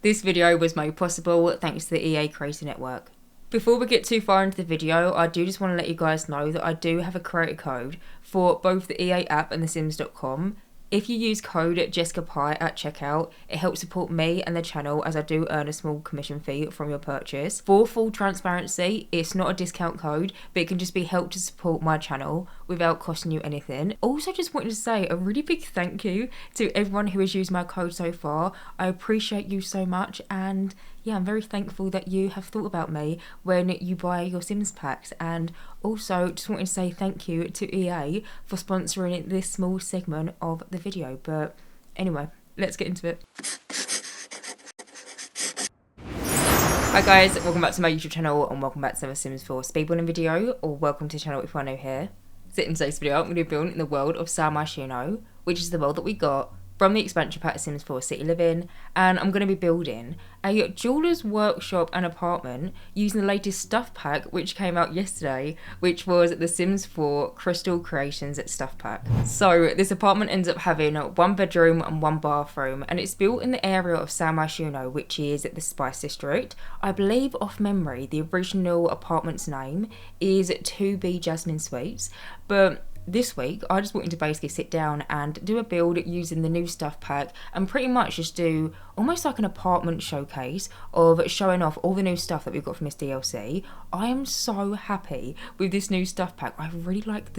This video was made possible thanks to the EA Creator Network. Before we get too far into the video, I do just want to let you guys know that I do have a creator code for both the EA app and thesims.com. If you use code Jessicapie at checkout, it helps support me and the channel as I do earn a small commission fee from your purchase. For full transparency, it's not a discount code, but it can just be helped to support my channel without costing you anything. Also, just wanted to say a really big thank you to everyone who has used my code so far. I appreciate you so much, and yeah, I'm very thankful that you have thought about me when you buy your Sims packs. And also just wanted to say thank you to EA for sponsoring this small segment of the video. But anyway, let's get into it. Hi guys, welcome back to my YouTube channel and welcome back to another Sims 4 speedrunning video, or welcome to the channel if you are new here. So in today's video, I'm going to be building in the world of Myshuno, which is the world that we got from the expansion pack Sims 4 City Living, and I'm going to be building a jeweler's workshop and apartment using the latest stuff pack which came out yesterday, which was the Sims 4 Crystal Creations stuff pack. So this apartment ends up having one bedroom and one bathroom, and it's built in the area of Myshuno, which is the Spice District. I believe off memory the original apartment's name is 2B Jasmine Suites, but this week, I just wanted to basically sit down and do a build using the new stuff pack and pretty much just do almost like an apartment showcase of showing off all the new stuff that we've got from this DLC. I am so happy with this new stuff pack. I really like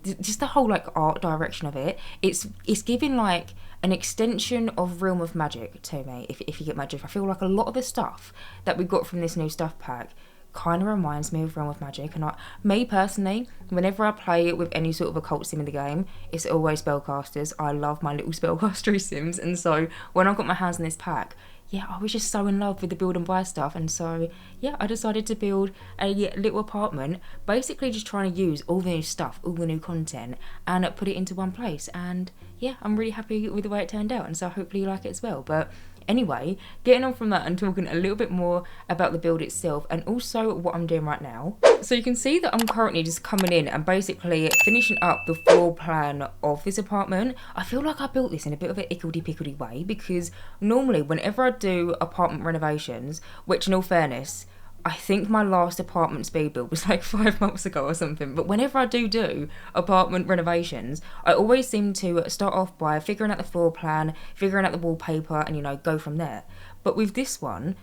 just the whole like art direction of it. It's giving like an extension of Realm of Magic to me, if you get my drift. I feel like a lot of the stuff that we got from this new stuff pack kind of reminds me of Realm of Magic, and me personally, whenever I play it with any sort of occult sim in the game, it's always spellcasters. I love my little spellcaster sims, and so when I got my hands on this pack, yeah, I was just so in love with the build and buy stuff, and so yeah, I decided to build a little apartment, basically just trying to use all the new stuff, all the new content, and put it into one place. And yeah, I'm really happy with the way it turned out, and so hopefully you like it as well. But anyway, getting on from that and talking a little bit more about the build itself and also what I'm doing right now. So you can see that I'm currently just coming in and basically finishing up the floor plan of this apartment. I feel like I built this in a bit of an ickledy-pickledy way, because normally whenever I do apartment renovations, which in all fairness, I think my last apartment speed build was like 5 months ago or something, but whenever I do apartment renovations, I always seem to start off by figuring out the floor plan, figuring out the wallpaper, and go from there. But with this one,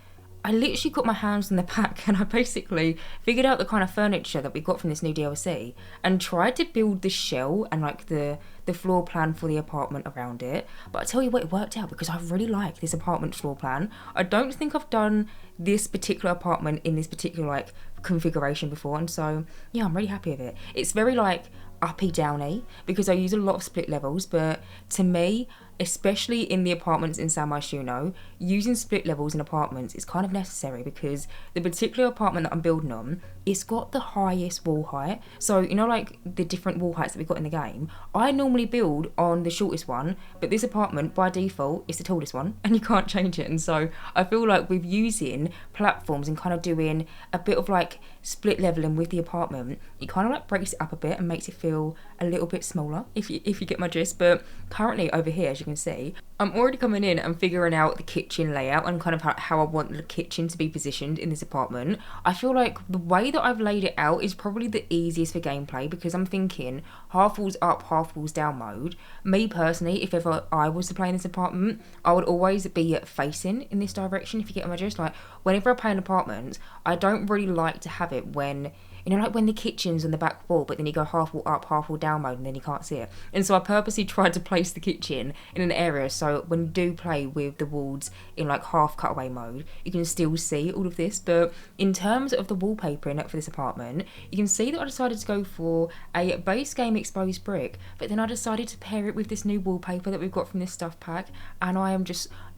I literally got my hands on the pack and I basically figured out the kind of furniture that we got from this new DLC and tried to build the shell and like the floor plan for the apartment around it. But I tell you what, it worked out because I really like this apartment floor plan. I don't think I've done this particular apartment in this particular like configuration before, and so yeah, I'm really happy with it. It's very like uppy downy because I use a lot of split levels, but to me, especially in the apartments in Myshuno, using split levels in apartments is kind of necessary because the particular apartment that I'm building on, it's got the highest wall height. So like the different wall heights that we've got in the game, I normally build on the shortest one, but this apartment by default is the tallest one and you can't change it. And so I feel like with using platforms and kind of doing a bit of like split leveling with the apartment, it kind of like breaks it up a bit and makes it feel a little bit smaller, if you get my gist. But currently over here, as you can see, I'm already coming in and figuring out the kitchen layout and kind of how I want the kitchen to be positioned in this apartment. I feel like the way that I've laid it out is probably the easiest for gameplay because I'm thinking half walls up, half walls down mode. Me personally, if ever I was to play in this apartment, I would always be facing in this direction, if you get my gist. Like whenever I play an apartment, I don't really like to have it when like when the kitchen's on the back wall, but then you go half wall up, half wall down mode, and then you can't see it. And so I purposely tried to place the kitchen in an area so when you do play with the walls in like half cutaway mode, you can still see all of this. But in terms of the wallpapering for this apartment, you can see that I decided to go for a base game exposed brick, but then I decided to pair it with this new wallpaper that we've got from this stuff pack, and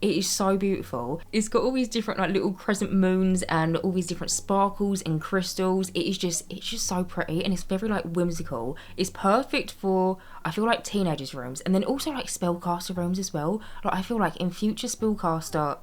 it is so beautiful. It's got all these different like little crescent moons and all these different sparkles and crystals. It's just so pretty and it's very like whimsical. It's perfect for I feel like teenagers' rooms, and then also like spellcaster rooms as well. Like I feel like in future spellcaster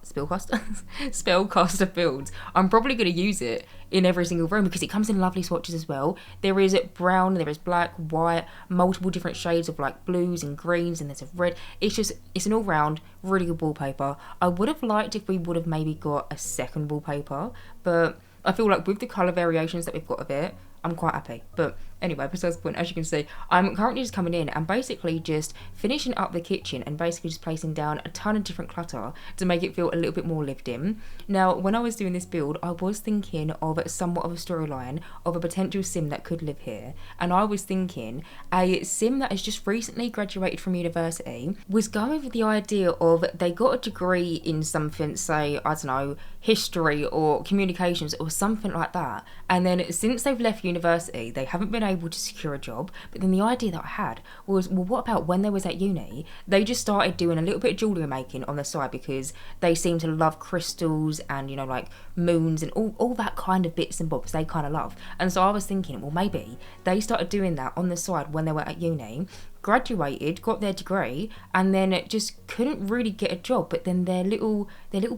builds, I'm probably going to use it in every single room because it comes in lovely swatches as well. There is brown, there is black, white, multiple different shades of like blues and greens, and there's a red. It's an all-round really good wallpaper. I would have liked if we would have maybe got a second wallpaper, but I feel like with the colour variations that we've got of it, I'm quite happy. But anyway, besides the point, as you can see, I'm currently just coming in and basically just finishing up the kitchen and basically just placing down a ton of different clutter to make it feel a little bit more lived in. Now, when I was doing this build, I was thinking of somewhat of a storyline of a potential sim that could live here. And I was thinking a sim that has just recently graduated from university was going with the idea of they got a degree in something, say, I don't know, history or communications or something like that. And then since they've left university, they haven't been able to secure a job. But then the idea that I had was, well, what about when they was at uni, they just started doing a little bit of jewellery making on the side because they seem to love crystals and, you know, like moons and all that kind of bits and bobs they kind of love. And so I was thinking, well, maybe they started doing that on the side when they were at uni, graduated, got their degree, and then just couldn't really get a job. But then their little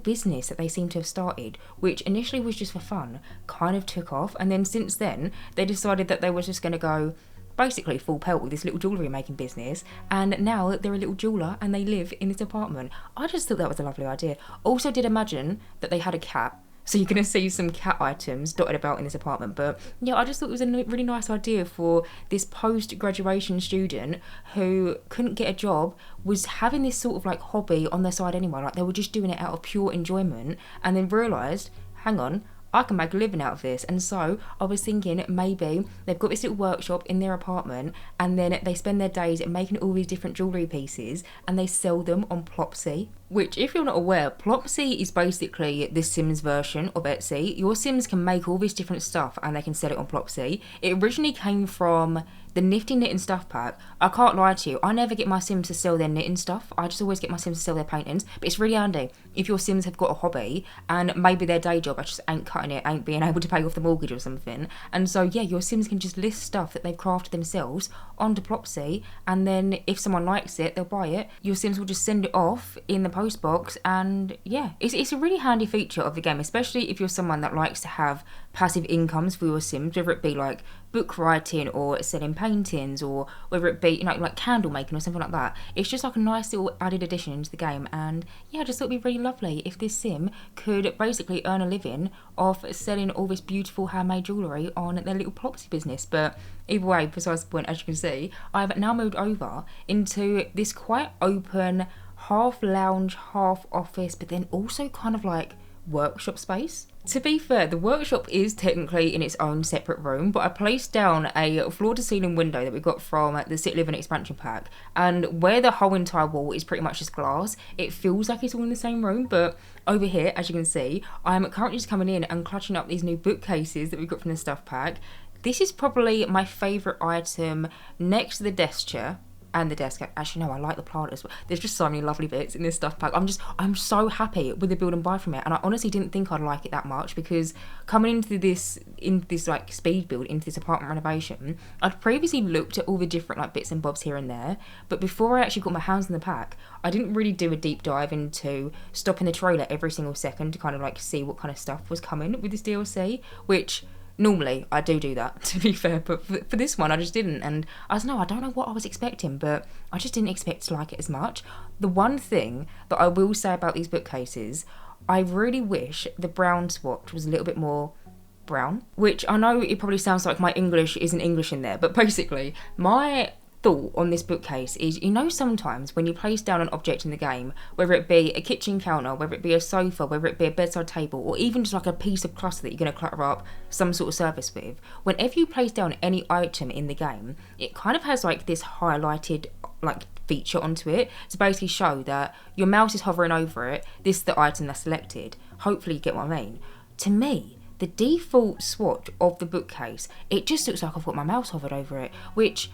business that they seem to have started, which initially was just for fun, kind of took off. And then since then, they decided that they were just going to go basically full pelt with this little jewellery making business, and now they're a little jeweller and they live in this apartment. I just thought that was a lovely idea. Also did imagine that they had a cat, so you're going to see some cat items dotted about in this apartment. But yeah, I just thought it was a really nice idea for this post-graduation student who couldn't get a job, was having this sort of like hobby on their side anyway. Like they were just doing it out of pure enjoyment, and then realised, hang on, I can make a living out of this. And so I was thinking maybe they've got this little workshop in their apartment, and then they spend their days making all these different jewellery pieces and they sell them on Plopsy. Which, if you're not aware, Plopsy is basically the Sims version of Etsy. Your Sims can make all this different stuff and they can sell it on Plopsy. It originally came from the Nifty knitting stuff pack. I can't lie to you, I never get my Sims to sell their knitting stuff. I just always get my Sims to sell their paintings. But it's really handy if your Sims have got a hobby and maybe their day job just ain't cutting it, ain't being able to pay off the mortgage or something. And so yeah, your Sims can just list stuff that they've crafted themselves onto Plopsy, and then if someone likes it, they'll buy it. Your Sims will just send it off in the post box, and yeah, it's a really handy feature of the game, especially if you're someone that likes to have passive incomes for your Sims, whether it be like book writing or selling paintings, or whether it be, you know, like candle making or something like that. It's just like a nice little added addition into the game. And yeah, I just thought it'd be really lovely if this sim could basically earn a living off selling all this beautiful handmade jewellery on their little Plopsy business. But either way, besides the point, as you can see, I've now moved over into this quite open, half lounge, half office, but then also kind of like workshop space. To be fair, the workshop is technically in its own separate room, but I placed down a floor-to-ceiling window that we got from the City Living expansion pack, and where the whole entire wall is pretty much just glass, it feels like it's all in the same room. But over here, as you can see, I'm currently just coming in and clutching up these new bookcases that we got from the stuff pack. This is probably my favourite item next to the desk chair and the desk. Actually, no, I like the plant as well. There's just so many lovely bits in this stuff pack. I'm so happy with the build and buy from it, and I honestly didn't think I'd like it that much, because coming into this like speed build, into this apartment renovation, I'd previously looked at all the different like bits and bobs here and there, but before I actually got my hands in the pack, I didn't really do a deep dive into stopping the trailer every single second to kind of like see what kind of stuff was coming with this DLC, which normally I do that, to be fair, but for this one I just didn't. And I don't know what I was expecting, but I just didn't expect to like it as much. The one thing that I will say about these bookcases, I really wish the brown swatch was a little bit more brown, which I know it probably sounds like my English isn't English in there, but basically my thought on this bookcase is, you know, sometimes when you place down an object in the game, whether it be a kitchen counter, whether it be a sofa, whether it be a bedside table, or even just like a piece of clutter that you're going to clutter up some sort of surface with, whenever you place down any item in the game, it kind of has like this highlighted like feature onto it to basically show that your mouse is hovering over it, this is the item that's selected. Hopefully you get what I mean. To me, the default swatch of the bookcase, it just looks like I've got my mouse hovered over it, which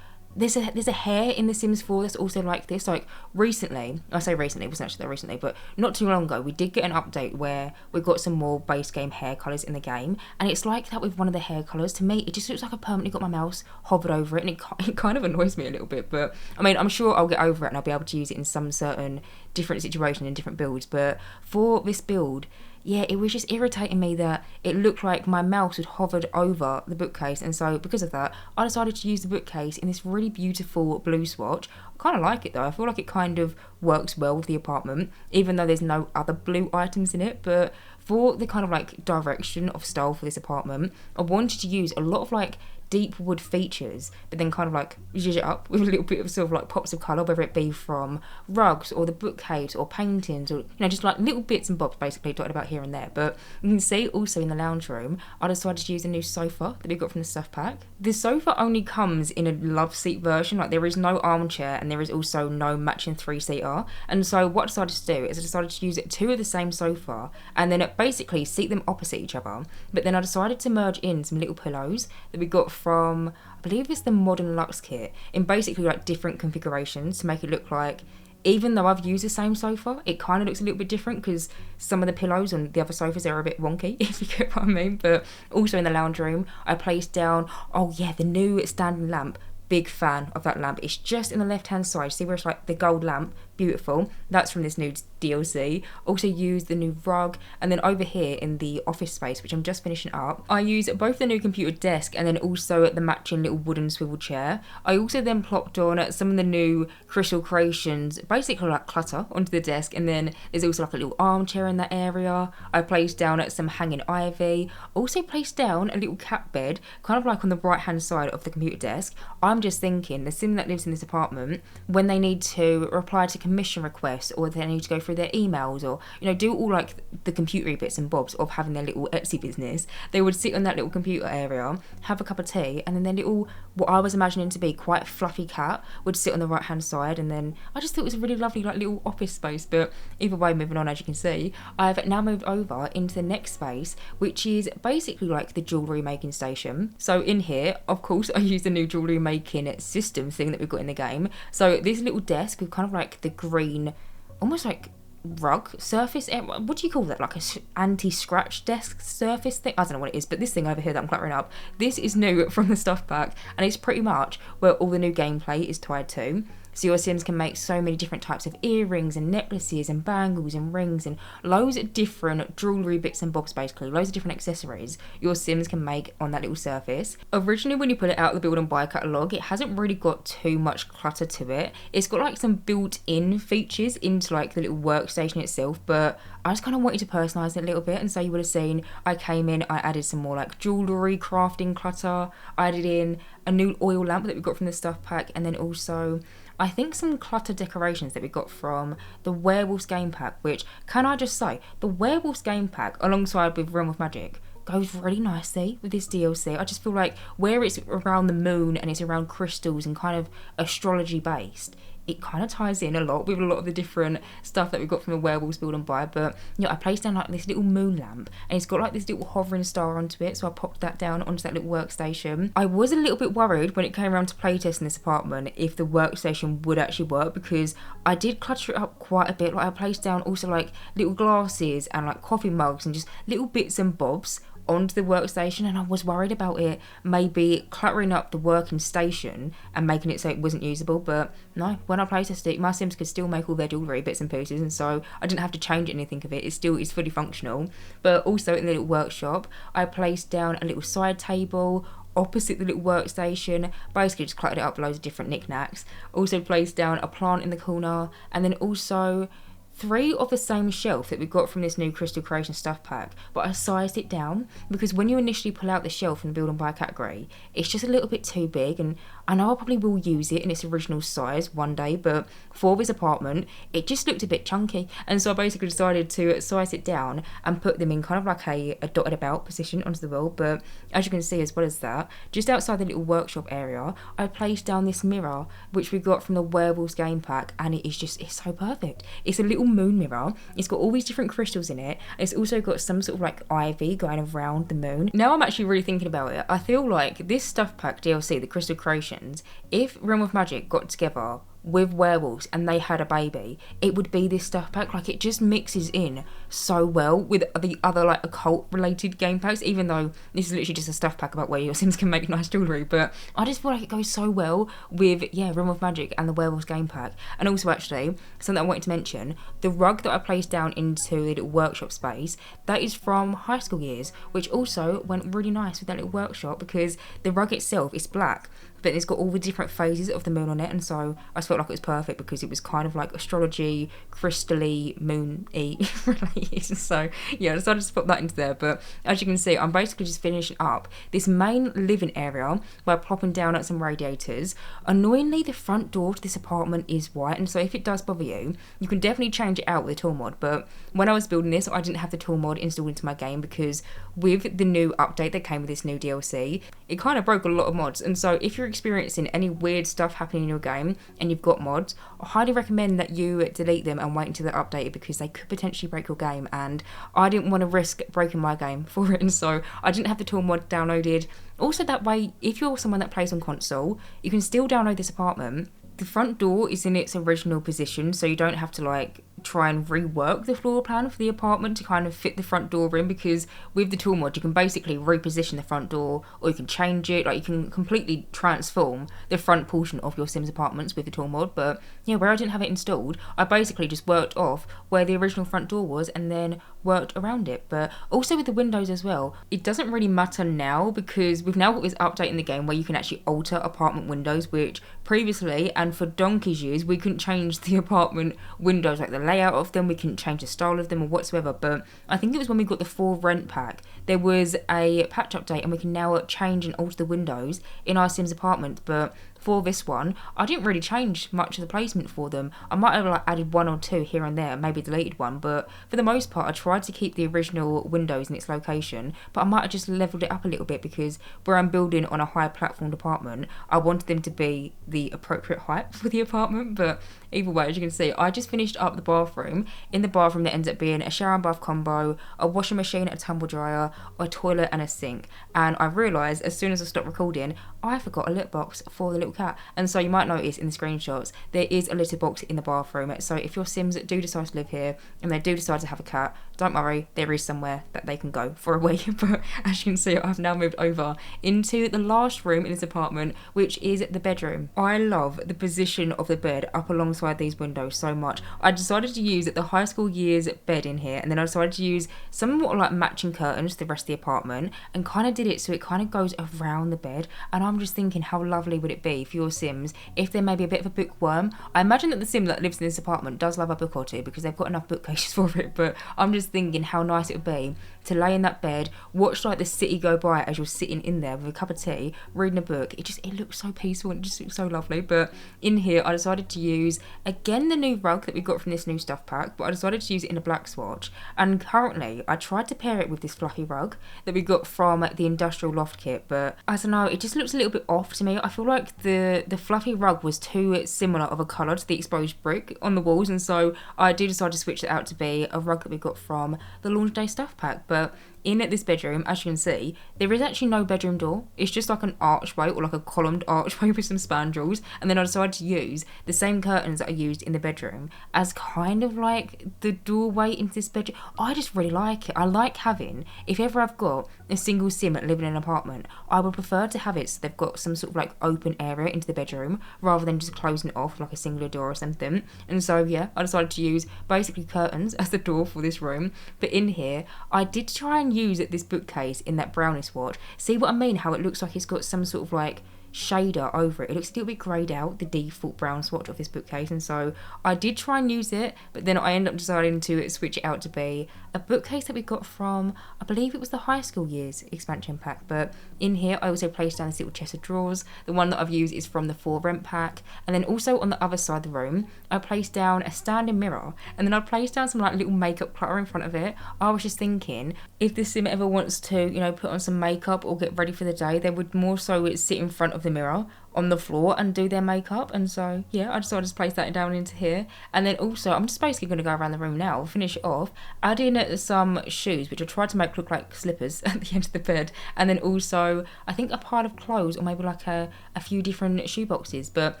there's a hair in The Sims 4 that's also like this. Like recently, I say recently, it wasn't actually that recently, but not too long ago, we did get an update where we got some more base game hair colours in the game, and it's like that with one of the hair colours. To me, it just looks like I permanently got my mouse hovered over it, and it kind of annoys me a little bit. But I mean, I'm sure I'll get over it and I'll be able to use it in some certain different situation in different builds. But for this build, yeah, it was just irritating me that it looked like my mouse had hovered over the bookcase, and so because of that, I decided to use the bookcase in this really beautiful blue swatch. I kind of like it though. I feel like it kind of works well with the apartment, even though there's no other blue items in it. But for the kind of like direction of style for this apartment, I wanted to use a lot of like deep wood features, but then kind of like zhuzh it up with a little bit of sort of like pops of colour, whether it be from rugs or the bookcase or paintings, or you know, just like little bits and bobs basically dotted about here and there. But you can see also in the lounge room, I decided to use a new sofa that we got from the stuff pack. The sofa only comes in a love seat version, like there is no armchair and there is also no matching 3-seater. And so what I decided to do is I decided to use two of the same sofa and then basically seat them opposite each other. But then I decided to merge in some little pillows that we got from, I believe it's the Modern Luxe kit, in basically like different configurations to make it look like, even though I've used the same sofa, it kind of looks a little bit different because some of the pillows on the other sofas are a bit wonky, if you get what I mean. But also in the lounge room, I placed down, oh yeah, the new standing lamp. Big fan of that lamp. It's just in the left hand side. See where it's like the gold lamp? Beautiful. That's from this new DLC. Also used the new rug, and then over here in the office space, which I'm just finishing up, I use both the new computer desk and then also the matching little wooden swivel chair. I also then plopped on some of the new crystal creations, basically like clutter, onto the desk, and then there's also like a little armchair in that area. I placed down some hanging ivy. Also placed down a little cat bed, kind of like on the right hand side of the computer desk. I'm just thinking the sim that lives in this apartment, when they need to reply to commission requests or they need to go through their emails or, you know, do all like the computery bits and bobs of having their little Etsy business, they would sit on that little computer area, have a cup of tea, and then their little, what I was imagining to be quite fluffy cat would sit on the right hand side. And then I just thought it was a really lovely like little office space. But either way, moving on, as you can see, I've now moved over into the next space, which is basically like the jewellery making station. So in here, of course, I use the new jewellery making system thing that we've got in the game. So this little desk with kind of like the green, almost like rug surface, what do you call that, like a anti-scratch desk surface thing, I don't know what it is, but this thing over here that I'm cluttering up, this is new from the stuff pack, and it's pretty much where all the new gameplay is tied to. So your Sims can make so many different types of earrings and necklaces and bangles and rings and loads of different jewellery bits and bobs, basically loads of different accessories your Sims can make on that little surface. Originally when you put it out of the build and buy catalogue, it hasn't really got too much clutter to it. It's got like some built-in features into like the little workstation itself, but I just kind of wanted to personalise it a little bit. And so you would have seen I came in, I added some more like jewellery crafting clutter, I added in a new oil lamp that we got from the stuff pack, and then also I think some clutter decorations that we got from the Werewolves game pack, which, can I just say, the Werewolves game pack alongside with Realm of Magic goes really nicely with this DLC. I just feel like where it's around the moon and it's around crystals and kind of astrology based, it kind of ties in a lot with a lot of the different stuff that we got from the Werewolves build and buy. But you know, I placed down like this little moon lamp, and it's got like this little hovering star onto it, so I popped that down onto that little workstation. I was a little bit worried when it came around to playtesting this apartment if the workstation would actually work, because I did clutter it up quite a bit. Like I placed down also like little glasses and like coffee mugs and just little bits and bobs onto the workstation, and I was worried about it maybe cluttering up the working station and making it so it wasn't usable. But no, when I playtested it, my Sims could still make all their jewellery bits and pieces, and so I didn't have to change anything of it. It still is fully functional. But also in the little workshop, I placed down a little side table opposite the little workstation, basically just cluttered it up with loads of different knickknacks. Also placed down a plant in the corner, and then also 3 of the same shelf that we got from this new Crystal Creation stuff pack, but I sized it down because when you initially pull out the shelf in the build and buy category, it's just a little bit too big, and I know I probably will use it in its original size one day, but for this apartment, it just looked a bit chunky, and so I basically decided to size it down and put them in kind of like a dotted about position onto the wall. But as you can see, as well as that, just outside the little workshop area, I placed down this mirror, which we got from the Werewolves game pack, and it's so perfect. It's a little moon mirror. It's got all these different crystals in it. It's also got some sort of like ivy going around the moon. Now I'm actually really thinking about it. I feel like this stuff pack DLC, the Crystal Creations, if Realm of Magic got together with werewolves and they had a baby, it would be this stuff pack. Like, it just mixes in so well with the other like occult related game packs, even though this is literally just a stuff pack about where your Sims can make nice jewellery. But I just feel like it goes so well with Realm of Magic and the werewolves game pack. And also, actually, something I wanted to mention, the rug that I placed down into the little workshop space, that is from high school years, which also went really nice with that little workshop, because the rug itself is black, but it's got all the different phases of the moon on it, and so I felt like it was perfect because it was kind of like astrology, crystally, moon-y related. So yeah, I decided to put that into there. But as you can see, I'm basically just finishing up this main living area by plopping down at some radiators. Annoyingly, the front door to this apartment is white, and so if it does bother you, you can definitely change it out with a tool mod. But when I was building this, I didn't have the tool mod installed into my game, because with the new update that came with this new DLC, it kind of broke a lot of mods. And so if you're experiencing any weird stuff happening in your game and you've got mods, I highly recommend that you delete them and wait until they're updated, because they could potentially break your game, and I didn't want to risk breaking my game for it, and so I didn't have the tool mod downloaded. Also, that way, if you're someone that plays on console, you can still download this apartment. The front door is in its original position, so you don't have to like try and rework the floor plan for the apartment to kind of fit the front door in, because with the tool mod you can basically reposition the front door, or you can change it. Like, you can completely transform the front portion of your Sims apartments with the tool mod. But yeah, where I didn't have it installed, I basically just worked off where the original front door was and then worked around it. But also with the windows as well, it doesn't really matter now, because we've now got this update in the game where you can actually alter apartment windows, which previously and for donkey's years we couldn't change the apartment windows, like the layout of them, we couldn't change the style of them or whatsoever. But I think it was when we got the 4 rent pack, there was a patch update and we can now change and alter the windows in our Sims apartment. But for this one, I didn't really change much of the placement for them. I might have like added 1 or 2 here and there, maybe deleted one, but for the most part I tried to keep the original windows in its location. But I might have just leveled it up a little bit, because where I'm building on a high platformed apartment, I wanted them to be the appropriate height for the apartment. But either way, as you can see, I just finished up the bathroom. In the bathroom, there ends up being a shower and bath combo, a washing machine, a tumble dryer, a toilet and a sink. And I realised as soon as I stopped recording, I forgot a litter box for the little cat. And so you might notice in the screenshots, there is a litter box in the bathroom. So if your Sims do decide to live here and they do decide to have a cat, don't worry, there is somewhere that they can go for a wee. But as you can see, I've now moved over into the last room in this apartment, which is the bedroom. I love the position of the bed up alongside these windows so much. I decided to use the high school years bed in here, and then I decided to use somewhat like matching curtains to the rest of the apartment, and kind of did it so it kind of goes around the bed. And I'm just thinking, how lovely would it be for your Sims if they're maybe a bit of a bookworm? I imagine that the Sim that lives in this apartment does love a book or two, because they've got enough bookcases for it. But I'm just thinking how nice it would be to lay in that bed, watch like the city go by as you're sitting in there with a cup of tea, reading a book. It looks so peaceful and it just looks so lovely. But in here, I decided to use, again, the new rug that we got from this new stuff pack, but I decided to use it in a black swatch. And currently, I tried to pair it with this fluffy rug that we got from the industrial loft kit, but I don't know, it just looks a little bit off to me. I feel like the fluffy rug was too similar of a colour to the exposed brick on the walls, and so I did decide to switch it out to be a rug that we got from the launch day stuff pack. But in this bedroom, as you can see, there is actually no bedroom door. It's just like an archway, or like a columned archway with some spandrels. And then I decided to use the same curtains that I used in the bedroom as kind of like the doorway into this bedroom. I just really like it. I like having, if ever I've got a single Sim living in an apartment, I would prefer to have it so they've got some sort of like open area into the bedroom, rather than just closing it off like a singular door or something. And so yeah, I decided to use basically curtains as the door for this room. But in here, I did try and use this bookcase in that brownie swatch. See what I mean? How it looks like it's got some sort of like shader over it. It looks a little bit greyed out, the default brown swatch of this bookcase, and so I did try and use it, but then I ended up deciding to switch it out to be a bookcase that we got from, I believe it was the high school years expansion pack. But in here I also placed down this little chest of drawers. The one that I've used is from the 4 rent pack, and then also on the other side of the room I placed down a standing mirror, and then I placed down some like little makeup clutter in front of it. I was just thinking, if the Sim ever wants to, you know, put on some makeup or get ready for the day, they would more so sit in front of of the mirror on the floor and do their makeup. And so yeah, I decided to place that down into here. And then also I'm just basically going to go around the room now, finish it off, add in some shoes which I tried to make look like slippers at the end of the bed, and then also I think a pile of clothes, or maybe like a few different shoe boxes. But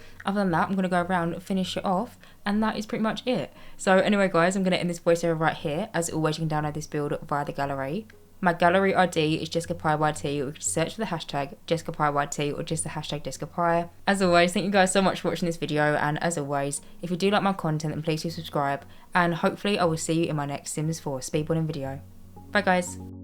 other than that, I'm going to go around, finish it off, and that is pretty much it. So anyway guys, I'm going to end this voiceover right here. As always, you can download this build via the gallery. My gallery ID is JessicapieYT, or you can search for the hashtag JessicapieYT or just the hashtag Jessicapie. As always, thank you guys so much for watching this video, and as always, if you do like my content, then please do subscribe, and hopefully I will see you in my next Sims 4 speedballing video. Bye guys!